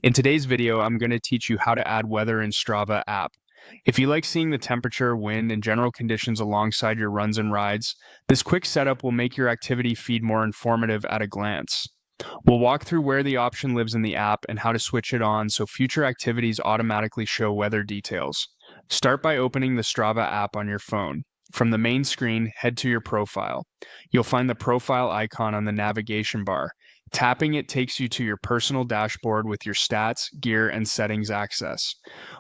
In today's video, I'm going to teach you how to add weather in Strava app. If you like seeing the temperature, wind, and general conditions alongside your runs and rides, this quick setup will make your activity feed more informative at a glance. We'll walk through where the option lives in the app and how to switch it on so future activities automatically show weather details. Start by opening the Strava app on your phone. From the main screen, head to your profile. You'll find the profile icon on the navigation bar. Tapping it takes you to your personal dashboard with your stats, gear, and settings access.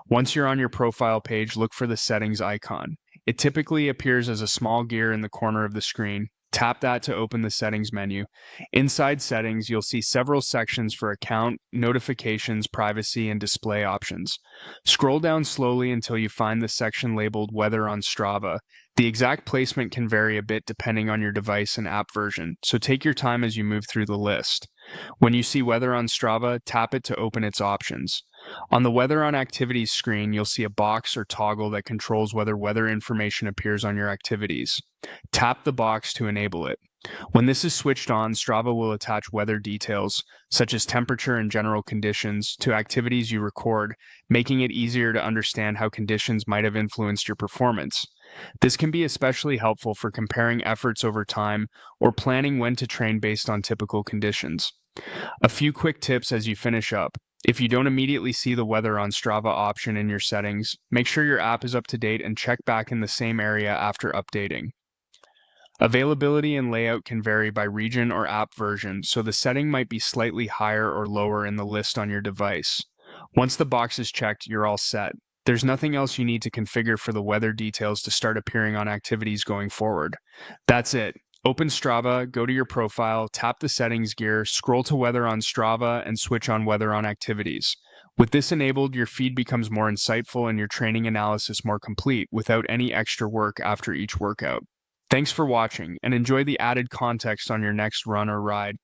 Once you're on your profile page, look for the settings icon. It typically appears as a small gear in the corner of the screen. Tap that to open the settings menu. Inside settings, you'll see several sections for account, notifications, privacy, and display options. Scroll down slowly until you find the section labeled Weather on Strava. The exact placement can vary a bit depending on your device and app version, so take your time as you move through the list. When you see Weather on Strava, tap it to open its options. On the Weather on Activities screen, you'll see a box or toggle that controls whether weather information appears on your activities. Tap the box to enable it. When this is switched on, Strava will attach weather details, such as temperature and general conditions, to activities you record, making it easier to understand how conditions might have influenced your performance. This can be especially helpful for comparing efforts over time or planning when to train based on typical conditions. A few quick tips as you finish up. If you don't immediately see the weather on Strava option in your settings, make sure your app is up to date and check back in the same area after updating. Availability and layout can vary by region or app version, so the setting might be slightly higher or lower in the list on your device. Once the box is checked, you're all set. There's nothing else you need to configure for the weather details to start appearing on activities going forward. That's it. Open Strava, go to your profile, tap the settings gear, scroll to weather on Strava, and switch on weather on activities. With this enabled, your feed becomes more insightful and your training analysis more complete without any extra work after each workout. Thanks for watching, and enjoy the added context on your next run or ride.